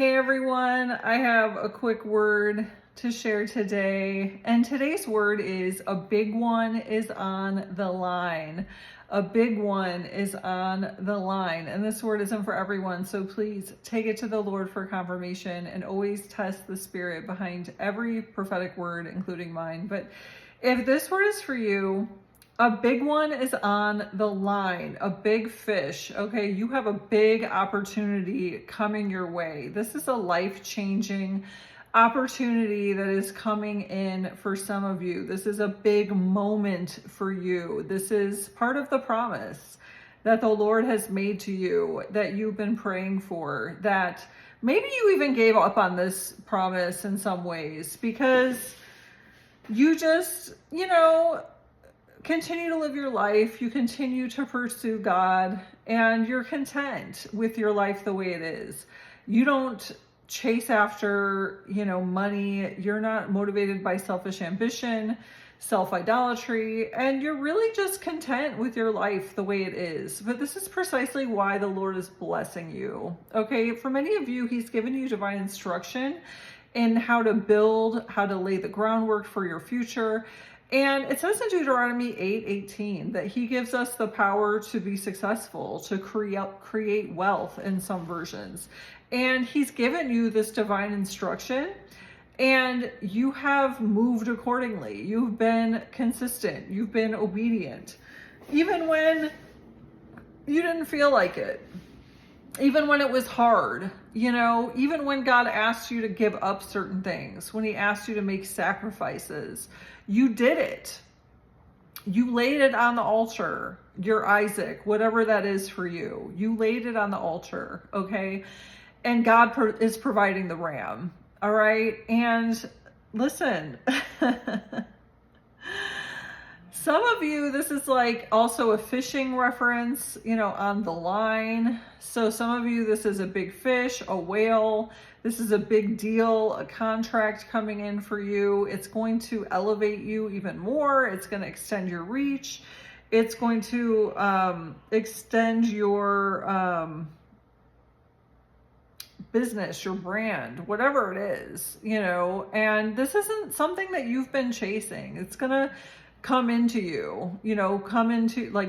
Hey everyone, I have a quick word to share today. And today's word is a big one is on the line. A big one is on the line. And this word isn't for everyone, so please take it to the Lord for confirmation and always test the spirit behind every prophetic word, including mine. But if this word is for you, a big one is on the line, a big fish. Okay, you have a big opportunity coming your way. This is a life-changing opportunity that is coming in for some of you. This is a big moment for you. This is part of the promise that the Lord has made to you, that you've been praying for, that maybe you even gave up on this promise in some ways because you just, continue to live your life, you continue to pursue God, and you're content with your life the way it is. You don't chase after, money. You're not motivated by selfish ambition, self-idolatry, and you're really just content with your life the way it is. But this is precisely why the Lord is blessing you. Okay, for many of you, He's given you divine instruction in how to build, how to lay the groundwork for your future. And it says in Deuteronomy 8:18 that He gives us the power to be successful, to create wealth in some versions. And He's given you this divine instruction, and you have moved accordingly. You've been consistent. You've been obedient. Even when you didn't feel like it. Even when it was hard, even when God asked you to give up certain things, when He asked you to make sacrifices, you did it. You laid it on the altar, your Isaac, whatever that is for you. You laid it on the altar, okay? And God is providing the ram, all right? And listen, some of you, this is like also a fishing reference, on the line. So some of you, this is a big fish, a whale. This is a big deal, a contract coming in for you. It's going to elevate you even more. It's going to extend your reach. It's going to extend your business, your brand, whatever it is, and this isn't something that you've been chasing. It's going to come into you,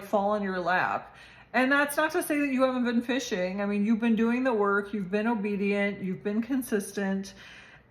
fall in your lap. And that's not to say that you haven't been fishing. I mean, you've been doing the work, you've been obedient, you've been consistent,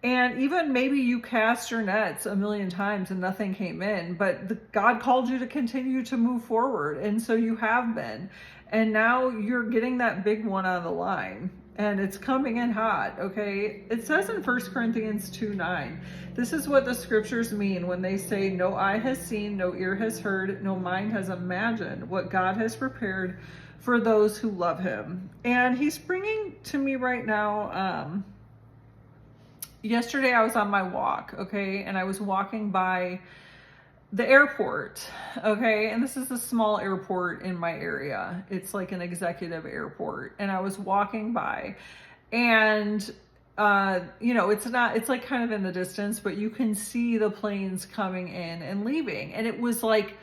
and even maybe you cast your nets a million times and nothing came in, but God called you to continue to move forward. And so you have been. And now you're getting that big one on the line. And it's coming in hot, okay? It says in 1 Corinthians 2:9, this is what the scriptures mean when they say, no eye has seen, no ear has heard, no mind has imagined what God has prepared for those who love Him. And He's bringing to me right now, yesterday I was on my walk, okay? And I was walking by the airport, okay? And this is a small airport in my area. It's like an executive airport. And I was walking by and, it's like kind of in the distance, but you can see the planes coming in and leaving. And it was like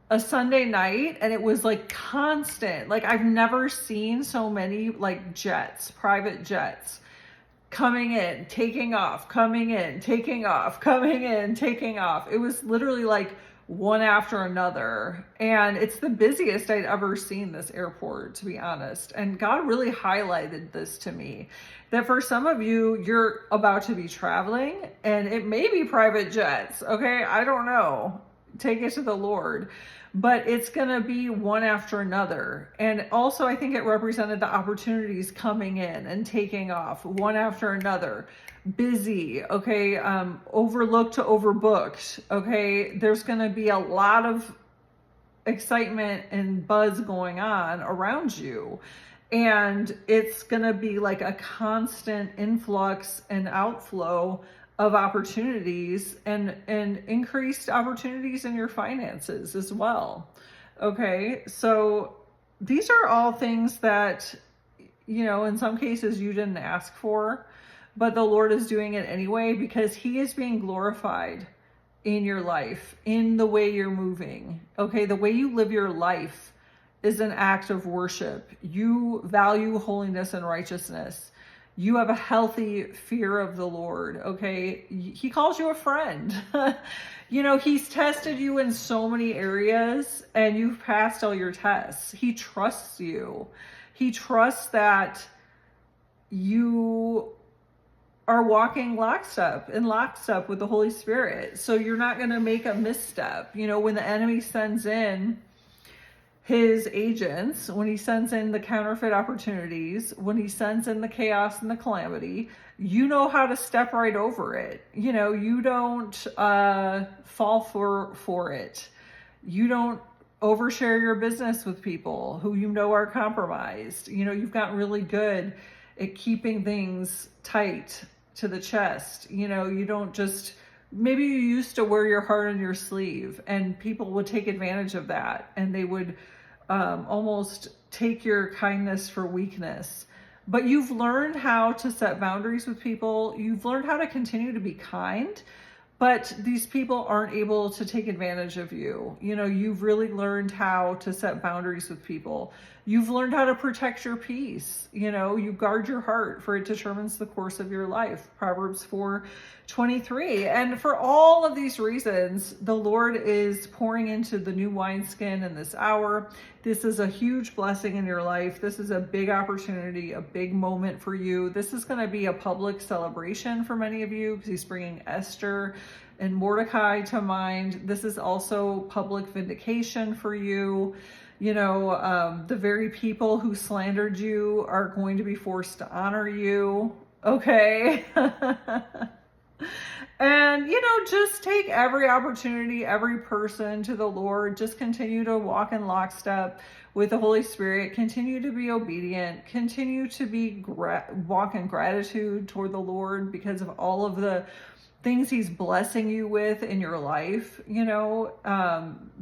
a Sunday night and it was like constant. Like I've never seen so many like jets, private jets, coming in, taking off, coming in, taking off, coming in, taking off. It was literally like one after another. And it's the busiest I'd ever seen this airport, to be honest. And God really highlighted this to me, that for some of you, you're about to be traveling and it may be private jets. Okay. I don't know. Take it to the Lord. But it's going to be one after another. And also, I think it represented the opportunities coming in and taking off one after another. Busy, okay, overlooked to overbooked, okay. There's going to be a lot of excitement and buzz going on around you. And it's going to be like a constant influx and outflow of opportunities and increased opportunities in your finances as well. Okay. So these are all things that, in some cases you didn't ask for, but the Lord is doing it anyway because He is being glorified in your life, in the way you're moving. Okay. The way you live your life is an act of worship. You value holiness and righteousness. You have a healthy fear of the Lord, okay? He calls you a friend. You know, he's tested you in so many areas and you've passed all your tests. He trusts you. He trusts that you are walking in lockstep with the Holy Spirit. So you're not going to make a misstep. You know, when the enemy sends in his agents, when he sends in the counterfeit opportunities, when he sends in the chaos and the calamity, you know how to step right over it. You know, you don't fall for it. You don't overshare your business with people who you know are compromised. You know, you've gotten really good at keeping things tight to the chest. You know, you don't just, maybe you used to wear your heart on your sleeve and people would take advantage of that and they would almost take your kindness for weakness. But you've learned how to set boundaries with people. You've learned how to continue to be kind, but these people aren't able to take advantage of you. You know, you've really learned how to set boundaries with people. You've learned how to protect your peace. You know, you guard your heart, for it determines the course of your life. Proverbs 4:23. And for all of these reasons, the Lord is pouring into the new wineskin in this hour. This is a huge blessing in your life. This is a big opportunity, a big moment for you. This is going to be a public celebration for many of you because he's bringing Esther and Mordecai to mind. This is also public vindication for you. You know, the very people who slandered you are going to be forced to honor you. Okay. And, you know, just take every opportunity, every person to the Lord. Just continue to walk in lockstep with the Holy Spirit. Continue to be obedient. Continue to be walk in gratitude toward the Lord because of all of the things he's blessing you with in your life, you know,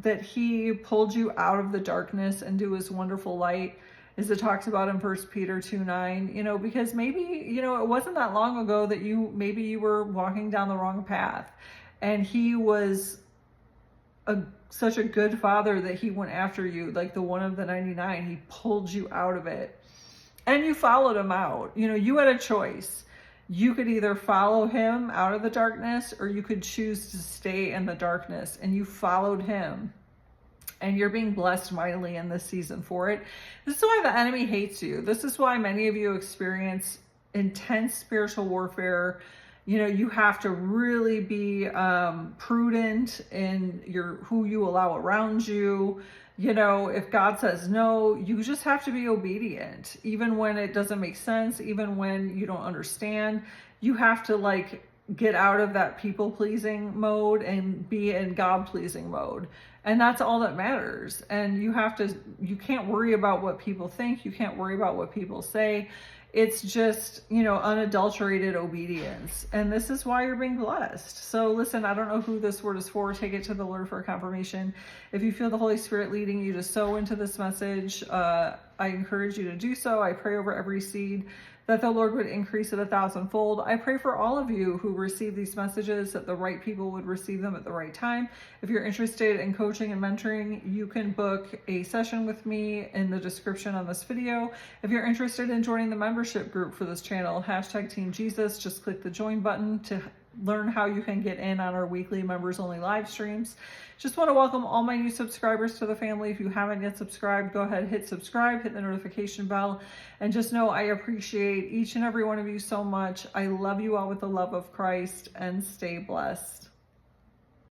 that he pulled you out of the darkness into his wonderful light, as it talks about in 1 Peter 2:9, you know, because maybe, you know, it wasn't that long ago that maybe you were walking down the wrong path and he was such a good father that he went after you, like the one of the 99. He pulled you out of it and you followed him out. You know, you had a choice. You could either follow him out of the darkness or you could choose to stay in the darkness, and you followed him. And you're being blessed mightily in this season for it. This is why the enemy hates you. This is why many of you experience intense spiritual warfare. You know, you have to really be prudent in who you allow around you. You know, if God says no, you just have to be obedient. Even when it doesn't make sense, even when you don't understand, you have to get out of that people-pleasing mode and be in God-pleasing mode. And that's all that matters. And you can't worry about what people think. You can't worry about what people say. It's just, you know, unadulterated obedience. And this is why you're being blessed. So listen, I don't know who this word is for. Take it to the Lord for a confirmation. If you feel the Holy Spirit leading you to sow into this message, I encourage you to do so. I pray over every seed that the Lord would increase it 1,000-fold. I pray for all of you who receive these messages that the right people would receive them at the right time. If you're interested in coaching and mentoring, you can book a session with me in the description on this video. If you're interested in joining the membership group for this channel, #Team Jesus, just click the join button to learn how you can get in on our weekly members only live streams. Just want to welcome all my new subscribers to the family. If you haven't yet subscribed, go ahead, hit subscribe, hit the notification bell, and just know I appreciate each and every one of you so much. I love you all with the love of Christ, and stay blessed.